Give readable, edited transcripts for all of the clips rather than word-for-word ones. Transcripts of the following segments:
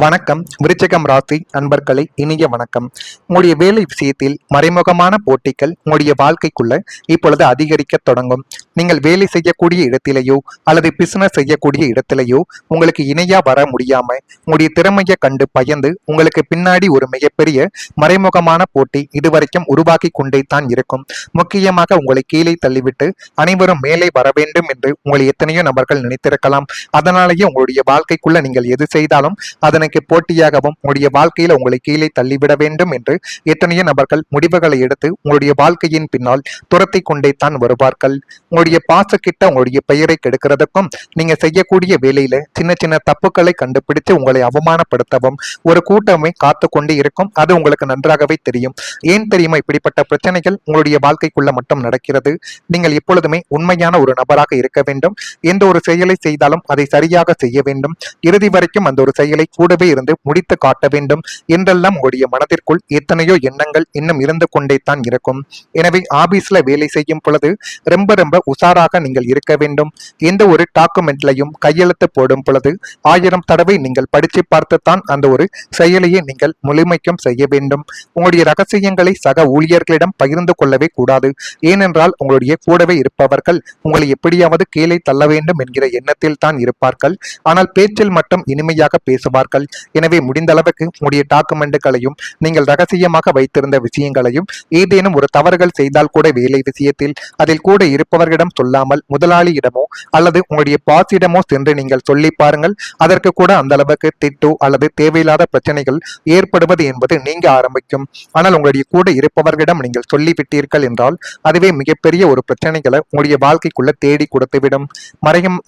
வணக்கம் விருச்சிகம் ராசி நண்பர்களை இனிய வணக்கம். உங்களுடைய வேலை விஷயத்தில் மறைமுகமான போட்டிகள் உங்களுடைய வாழ்க்கைக்குள்ள இப்பொழுது அதிகரிக்க தொடங்கும். நீங்கள் வேலை செய்யக்கூடிய இடத்திலேயோ அல்லது பிசினஸ் செய்யக்கூடிய இடத்திலேயோ உங்களுக்கு இணையா வர முடியாம உங்களுடைய திறமையை கண்டு பயந்து உங்களுக்கு பின்னாடி ஒரு மிகப்பெரிய மறைமுகமான போட்டி இதுவரைக்கும் உருவாக்கி கொண்டே தான் இருக்கும். முக்கியமாக உங்களை கீழே தள்ளிவிட்டு அனைவரும் மேலே வர வேண்டும் என்று உங்களை எத்தனையோ நபர்கள் நினைத்திருக்கலாம். அதனாலேயே உங்களுடைய வாழ்க்கைக்குள்ள நீங்கள் எது செய்தாலும் அதனை போட்டியாகவும் உங்களுடைய வாழ்க்கையில உங்களை கீழே தள்ளிவிட வேண்டும் என்று எத்தனையோ நபர்கள் முடிவுகளை எடுத்து உங்களுடைய வாழ்க்கையின் பின்னால் துரத்தி கொண்டே தான் வருவார்கள். உங்களுடைய பாசக்கிட்ட உங்களுடைய பெயரை கெடுக்கிறதுக்கும் நீங்க செய்யக்கூடிய வேலையில சின்ன சின்ன தப்புக்களை கண்டுபிடிச்சு உங்களை அவமானப்படுத்தவும் ஒரு கூட்டமே காத்து கொண்டே இருக்கும். அது உங்களுக்கு நன்றாகவே தெரியும். ஏன் தெரியுமா இப்படிப்பட்ட பிரச்சனைகள் உங்களுடைய வாழ்க்கைக்குள்ள மட்டும் நடக்கிறது? நீங்கள் எப்பொழுதுமே உண்மையான ஒரு நபராக இருக்க வேண்டும். எந்த ஒரு செயலை செய்தாலும் அதை சரியாக செய்ய வேண்டும். இறுதி வரைக்கும் அந்த ஒரு செயலை கூடவே இருந்து முடித்து காட்ட வேண்டும் என்றெல்லாம் உங்களுடைய மனதிற்குள் எத்தனையோ எண்ணங்கள் இன்னும் இருந்து கொண்டே தான் இருக்கும். எனவே ஆபீஸ்ல வேலை செய்யும் பொழுது ரொம்ப ரொம்ப உஷாராக நீங்கள் இருக்க வேண்டும். எந்த ஒரு டாக்குமெண்ட்லையும் கையெழுத்து போடும் பொழுது 1000 தடவை நீங்கள் படித்து பார்த்துத்தான் அந்த ஒரு செயலையை நீங்கள் முழுமைக்கும் செய்ய வேண்டும். உங்களுடைய ரகசியங்களை சக ஊழியர்களிடம் பகிர்ந்து கொள்ளவே கூடாது. ஏனென்றால் உங்களுடைய கூடவே இருப்பவர்கள் உங்களை எப்படியாவது கீழே தள்ள வேண்டும் என்கிற எண்ணத்தில் தான் இருப்பார்கள். ஆனால் பேச்சில் மட்டும் இனிமையாக பேசுவார்கள். எனவே முடிந்த அளவுக்கு உங்களுடைய டாக்குமெண்ட்டுகளையும் நீங்கள் ரகசியமாக வைத்திருந்த விஷயங்களையும் ஏதேனும் ஒரு தவறுகள் செய்தால் கூட வேலை விஷயத்தில் அதில் கூட இருப்பவர்களிடம் சொல்லாமல் முதலாளியிடமோ அல்லது உங்களுடைய பாசிடமோ சென்று நீங்கள் சொல்லி பாருங்கள். அதற்கு கூட அந்த அளவுக்கு திட்டோ அல்லது தேவையில்லாத பிரச்சனைகள் ஏற்படுவது என்பது நீங்க ஆரம்பிக்கும். ஆனால் உங்களுடைய கூட இருப்பவர்களிடம் நீங்கள் சொல்லிவிட்டீர்கள் என்றால் அதுவே மிகப்பெரிய ஒரு பிரச்சனைகளை உங்களுடைய வாழ்க்கைக்குள்ள தேடி கொடுத்துவிடும்.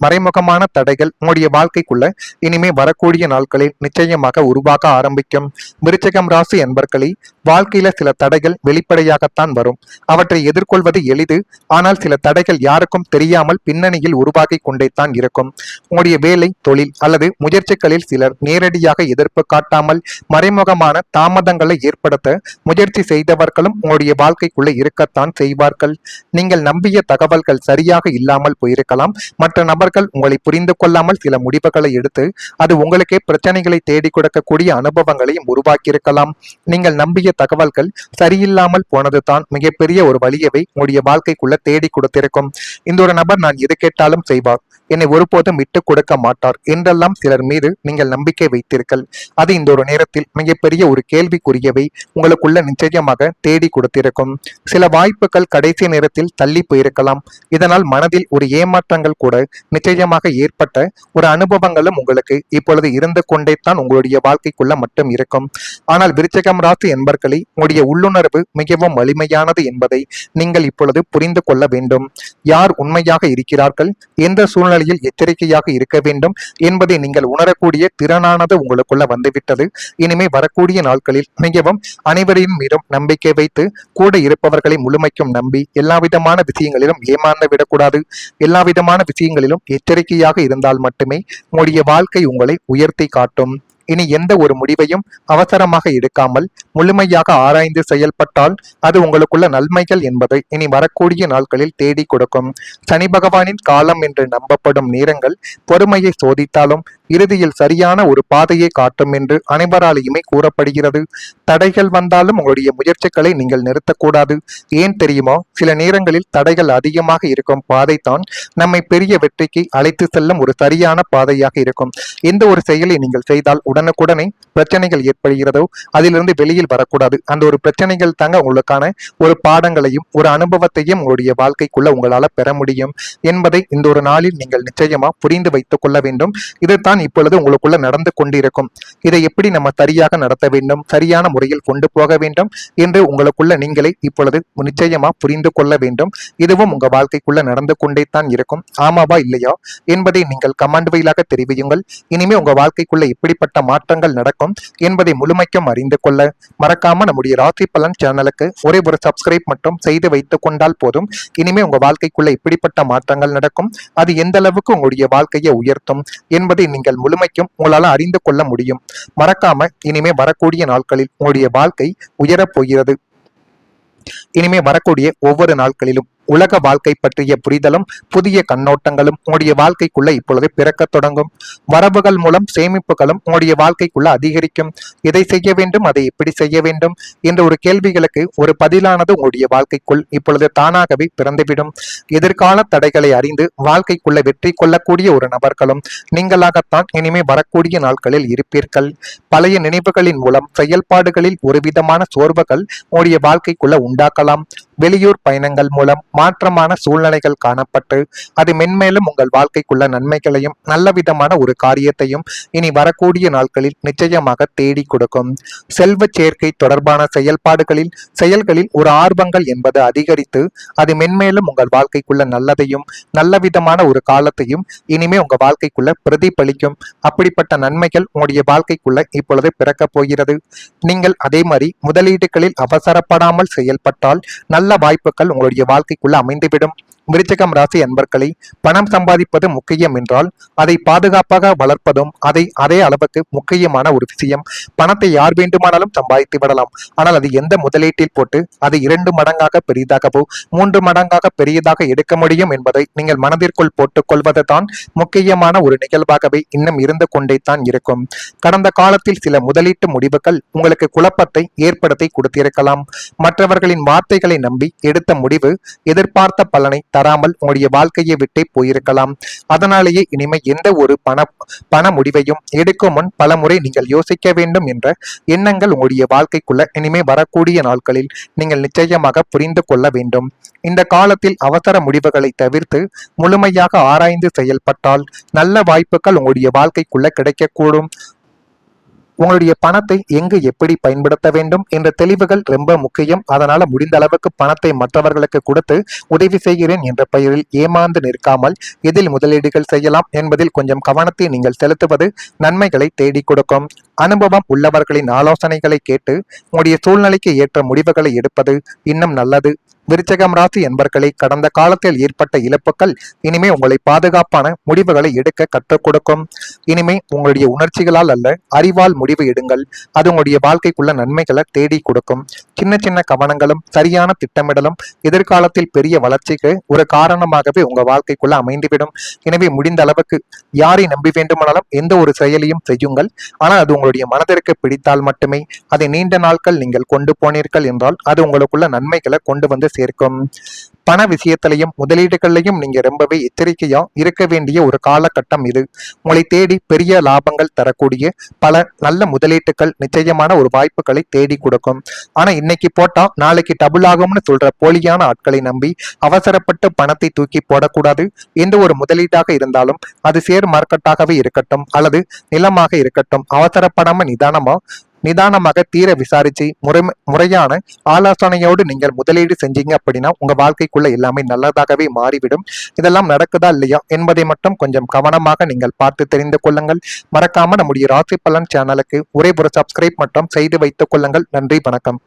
மறைமுகமான தடைகள் உங்களுடைய வாழ்க்கைக்குள்ள இனிமே வரக்கூடிய நாட்களில் நிச்சயமாக உருவாக ஆரம்பிக்கும். விருச்சிகம் ராசி என்பர்களே, வாழ்க்கையில சில தடைகள் வெளிப்படையாகத்தான் வரும். அவற்றை எதிர்கொள்வது எளிது. ஆனால் சில தடைகள் யாருக்கும் தெரியாமல் பின்னணியில் உருவாகி கொண்டே தான் இருக்கும். உங்களுடைய வேலை, தொழில் அல்லது முயற்சிகளில் சிலர் நேரடியாக எதிர்ப்பு காட்டாமல் மறைமுகமான தாமதங்களை ஏற்படுத்த முயற்சி செய்தவர்களும் உங்களுடைய வாழ்க்கைக்குள்ள இருக்கத்தான் செய்வார்கள். நீங்கள் நம்பிய தகவல்கள் சரியாக இல்லாமல் போயிருக்கலாம். மற்ற நபர்கள் உங்களை புரிந்து கொள்ளாமல் சில முடிவுகளை எடுத்து அது உங்களுக்கே பிரச்சனைகளை தேடி கொடுக்கக்கூடிய அனுபவங்களையும் உருவாக்கியிருக்கலாம். நீங்கள் நம்பிய தகவல்கள் சரியில்லாமல் போனது தான் மிகப்பெரிய ஒரு வலியவை உங்களுடைய வாழ்க்கைக்குள்ள தேடி கொடுத்திருக்கும். இந்த ஒரு நபர் நான் எது கேட்டாலும் செய்வார், என்னை ஒருபோதும் விட்டு கொடுக்க மாட்டார் என்றெல்லாம் சிலர் மீது நீங்கள் நம்பிக்கை வைத்தீர்கள். அது இந்த ஒரு நேரத்தில் மிகப்பெரிய ஒரு கேள்விக்குரியவை உங்களுக்குள்ள நிச்சயமாக தேடி கொடுத்திருக்கும். சில வாய்ப்புகள் கடைசி நேரத்தில் தள்ளி போயிருக்கலாம். இதனால் மனதில் ஒரு ஏமாற்றங்கள் கூட நிச்சயமாக ஏற்பட்ட ஒரு அனுபவங்களும் உங்களுக்கு இப்பொழுது இருந்து கொண்டே தான் உங்களுடைய வாழ்க்கைக்குள்ள மட்டும் இருக்கும். ஆனால் விருச்சிகம் ராசி என்பர்களே, உங்களுடைய உள்ளுணர்வு மிகவும் வலிமையானது என்பதை நீங்கள் இப்பொழுது புரிந்து கொள்ள வேண்டும். யார் உண்மையாக இருக்கிறார்கள், எந்த சூழ்நிலையில் எச்சரிக்கையாக இருக்க வேண்டும் என்பதை நீங்கள் உணரக்கூடிய திறனானது உங்களுக்குள்ள வந்துவிட்டது. இனிமே வரக்கூடிய நாட்களில் மிகவும் அனைவரையும் மீதும் நம்பிக்கை வைத்து கூட இருப்பவர்களை முழுமைக்கும் நம்பி எல்லா விதமான விஷயங்களிலும் ஏமாந்து விடக்கூடாது. எல்லா விதமான விஷயங்களிலும் எச்சரிக்கையாக இருந்தால் மட்டுமே உங்களுடைய வாழ்க்கை உங்களை உயர்த்தி காட்டும். இனி எந்த ஒரு முடிவையும் அவசரமாக எடுக்காமல் முழுமையாக ஆராய்ந்து செயல்பட்டால் அது உங்களுக்குள்ள நன்மைகள் என்பதை இனி வரக்கூடிய நாட்களில் தேடி கொடுக்கும். சனி பகவானின் காலம் என்று நம்பப்படும் நேரங்கள் பொறுமையை சோதித்தாலும் இறுதியில் சரியான ஒரு பாதையை காட்டும் என்று அனைவராலேயுமே கூறப்படுகிறது. தடைகள் வந்தாலும் உங்களுடைய முயற்சிகளை நீங்கள் நிறுத்தக்கூடாது. ஏன் தெரியுமா? சில நேரங்களில் தடைகள் அதிகமாக இருக்கும் பாதை தான் நம்மை பெரிய வெற்றிக்கு அழைத்து செல்லும் ஒரு சரியான பாதையாக இருக்கும். எந்த ஒரு செயலை நீங்கள் செய்தால் உடனுக்குடனே பிரச்சனைகள் ஏற்படுகிறதோ அதிலிருந்து வெளியில் வரக்கூடாது. அந்த ஒரு பிரச்சனைகள் தாங்க உங்களுக்கான ஒரு பாடங்களையும் ஒரு அனுபவத்தையும் உங்களுடைய வாழ்க்கைக்குள்ள உங்களால பெற முடியும் என்பதை இந்த ஒரு நாளில் நீங்கள் நிச்சயமா புரிந்து வைத்துக் கொள்ள வேண்டும். இதுதான் இப்பொழுது உங்களுக்குள்ள நடந்து கொண்டிருக்கும். இதை எப்படி நம்ம சரியாக நடத்த வேண்டும், சரியான முறையில் கொண்டு போக வேண்டும் என்று உங்களுக்குள்ள நீங்களே இப்பொழுது நிச்சயமா புரிந்து கொள்ள வேண்டும். இதுவும் உங்க வாழ்க்கைக்குள்ள நடந்து கொண்டே தான் இருக்கும். ஆமாவா இல்லையா என்பதை நீங்கள் கமெண்ட் வாயிலாக தெரிவியுங்கள். இனிமே உங்க வாழ்க்கைக்குள்ள எப்படிப்பட்ட மாற்றங்கள் நடக்கும் என்பதை முழுமைக்கும் அறிந்து கொள்ள மறக்காம நம்முடைய ராசி பலன் சேனலுக்கு ஒரே ஒரு சப்ஸ்கிரைப் மட்டும் செய்து வைத்துக் கொண்டால் போதும். இனிமே உங்க வாழ்க்கைக்குள்ள எப்படிப்பட்ட மாற்றங்கள் நடக்கும், அது எந்த அளவுக்கு உங்களுடைய வாழ்க்கையை உயர்த்தும் என்பதை நீங்கள் முழுமைக்கும் உங்களால அறிந்து கொள்ள முடியும். மறக்காம இனிமே வரக்கூடிய நாட்களில் உங்களுடைய வாழ்க்கை உயரப் போகிறது. இனிமே வரக்கூடிய ஒவ்வொரு நாட்களிலும் உலக வாழ்க்கை பற்றிய புரிதலும் புதிய கண்ணோட்டங்களும் உங்களுடைய வாழ்க்கைக்குள்ள இப்பொழுது பிறக்கத் தொடங்கும். வரவுகள் மூலம் சேமிப்புகளும் உங்களுடைய வாழ்க்கைக்குள்ள அதிகரிக்கும். இதை செய்ய வேண்டும், அதை எப்படி செய்ய வேண்டும் என்ற ஒரு கேள்விகளுக்கு ஒரு பதிலானது உங்களுடைய வாழ்க்கைக்குள் இப்பொழுது தானாகவே பிறந்துவிடும். எதிர்கால தடைகளை அறிந்து வாழ்க்கைக்குள்ள வெற்றி கொள்ளக்கூடிய ஒரு நபர்களும் நீங்களாகத்தான் இனிமே வரக்கூடிய நாட்களில் இருப்பீர்கள். பழைய நினைவுகளின் மூலம் செயல்பாடுகளில் ஒரு விதமான சோர்வுகள் உங்களுடைய வாழ்க்கைக்குள்ள உண்டாக்கலாம். வெளியூர் பயணங்கள் மூலம் மாற்றமான சூழ்நிலைகள் காணப்பட்டு அது மென்மேலும் உங்கள் வாழ்க்கைக்குள்ள நன்மைகளையும் நல்ல விதமான ஒரு காரியத்தையும் இனி வரக்கூடிய நாட்களில் நிச்சயமாக தேடி கொடுக்கும். செல்வ சேர்க்கை தொடர்பான செயல்களில் ஒரு ஆர்வங்கள் என்பது அதிகரித்து அது மென்மேலும் உங்கள் வாழ்க்கைக்குள்ள நல்லதையும் நல்ல விதமான ஒரு காலத்தையும் இனிமே உங்க வாழ்க்கைக்குள்ள பிரதிபலிக்கும். அப்படிப்பட்ட நன்மைகள் உங்களுடைய வாழ்க்கைக்குள்ள இப்பொழுது பிறக்கப் போகிறது. நீங்கள் அதே மாதிரி முதலீடுகளில் அவசரப்படாமல் செயல்பட்டால் நல்ல வாய்ப்புகள் உங்களுடைய வாழ்க்கைக்குள்ள அமைந்துவிடும். விருச்சிகம் ராசி அன்பர்களை, பணம் சம்பாதிப்பது முக்கியம் என்றால் அதை பாதுகாப்பாக வளர்ப்பதும் அதே அளவுக்கு முக்கியமான ஒரு விஷயம். பணத்தை யார் வேண்டுமானாலும் சம்பாதித்து விடலாம். ஆனால் அது எந்த முதலீட்டில் போட்டு அதை 2 மடங்காக பெரிதாகவோ 3 மடங்காக பெரியதாக எடுக்க முடியும் என்பதை நீங்கள் மனதிற்குள் போட்டுக் கொள்வது தான் முக்கியமான ஒரு நிகழ்வாகவே இன்னும் இருந்து கொண்டே தான் இருக்கும். கடந்த காலத்தில் சில முதலீட்டு முடிவுகள் உங்களுக்கு குழப்பத்தை ஏற்படுத்தி கொடுத்திருக்கலாம். மற்றவர்களின் வார்த்தைகளை நம்பி எடுத்த முடிவு எதிர்பார்த்த பலனை தராமல் உங்களுடைய வாழ்க்கையை விட்டே போயிருக்கலாம். அதனாலேயே இனிமே எந்த ஒரு பண முடிவையும் எடுக்கும் முன் பல முறை நீங்கள் யோசிக்க வேண்டும் என்ற எண்ணங்கள் உங்களுடைய வாழ்க்கைக்குள்ள இனிமே வரக்கூடிய நாட்களில் நீங்கள் நிச்சயமாக புரிந்து கொள்ள வேண்டும். இந்த காலத்தில் அவசர முடிவுகளை தவிர்த்து முழுமையாக ஆராய்ந்து செயல்பட்டால் நல்ல வாய்ப்புகள் உங்களுடைய வாழ்க்கைக்குள்ள கிடைக்கக்கூடும். உங்களுடைய பணத்தை எங்கு எப்படி பயன்படுத்த வேண்டும் என்ற தெளிவுகள் ரொம்ப முக்கியம். அதனால முடிந்த அளவுக்கு பணத்தை மற்றவர்களுக்கு கொடுத்து உதவி செய்கிறேன் என்ற பெயரில் ஏமாந்து நிற்காமல் எதில் முதலீடுகள் செய்யலாம் என்பதில் கொஞ்சம் கவனத்தை நீங்கள் செலுத்துவது நன்மைகளை தேடி கொடுக்கும். அனுபவம் உள்ளவர்களின் ஆலோசனைகளை கேட்டு உங்களுடைய சூழ்நிலைக்கு ஏற்ற முடிவுகளை எடுப்பது இன்னும் நல்லது. விருச்சிகம் ராசி என்பர்களை, கடந்த காலத்தில் ஏற்பட்ட இழப்புகள் இனிமே உங்களை பாதுகாப்பான முடிவுகளை எடுக்க கற்றுக் கொடுக்கும். இனிமே உங்களுடைய உணர்ச்சிகளால் அல்ல, அறிவால் முடிவு எடுங்கள். அது உங்களுடைய வாழ்க்கைக்குள்ள நன்மைகளை தேடி கொடுக்கும். சின்ன சின்ன கவனங்களும் சரியான திட்டமிடலும் எதிர்காலத்தில் பெரிய வளர்ச்சிக்கு ஒரு காரணமாகவே உங்க வாழ்க்கைக்குள்ள அமைந்துவிடும். எனவே முடிந்த அளவுக்கு யாரை நம்பி வேண்டுமானாலும் எந்த ஒரு செயலையும் செய்யுங்கள். ஆனால் அது உங்களுடைய மனதிற்கு பிடித்தால் மட்டுமே. அதை நீண்ட நாட்கள் நீங்கள் கொண்டு போனீர்கள் என்றால் அது உங்களுக்குள்ள நன்மைகளை கொண்டு வந்து சேர்க்கும். பண விஷயத்திலையும் முதலீடுகளையும் நீங்க ரொம்பவே எச்சரிக்கையா இருக்க வேண்டிய ஒரு காலகட்டம் இது. உங்களை தேடி பெரிய லாபங்கள் தரக்கூடிய பல நல்ல முதலீட்டுகள் நிச்சயமான ஒரு வாய்ப்புகளை தேடி கொடுக்கும். ஆனா இன்னைக்கு போட்டா நாளைக்கு டபுள் ஆகும்னு சொல்ற போலியான ஆட்களை நம்பி அவசரப்பட்டு பணத்தை தூக்கி போடக்கூடாது. எந்த ஒரு முதலீட்டாக இருந்தாலும் அது ஷேர் மார்க்கெட்டாகவே இருக்கட்டும் அல்லது நிலமாக இருக்கட்டும், அவசரப்படாம நிதானமாக தீர விசாரிச்சு முறையான ஆலோசனையோடு நீங்கள் முதலீடு செஞ்சீங்க அப்படின்னா உங்க வாழ்க்கைக்குள்ள எல்லாமே நல்லதாகவே மாறிவிடும். இதெல்லாம் நடக்குதா இல்லையா என்பதை மட்டும் கொஞ்சம் கவனமாக நீங்கள் பார்த்து தெரிந்து கொள்ளுங்கள். மறக்காம நம்முடைய ராசி பலன் சேனலுக்கு ஒரே ஒரு சப்ஸ்கிரைப் மட்டும் செய்து வைத்துக் கொள்ளுங்கள். நன்றி, வணக்கம்.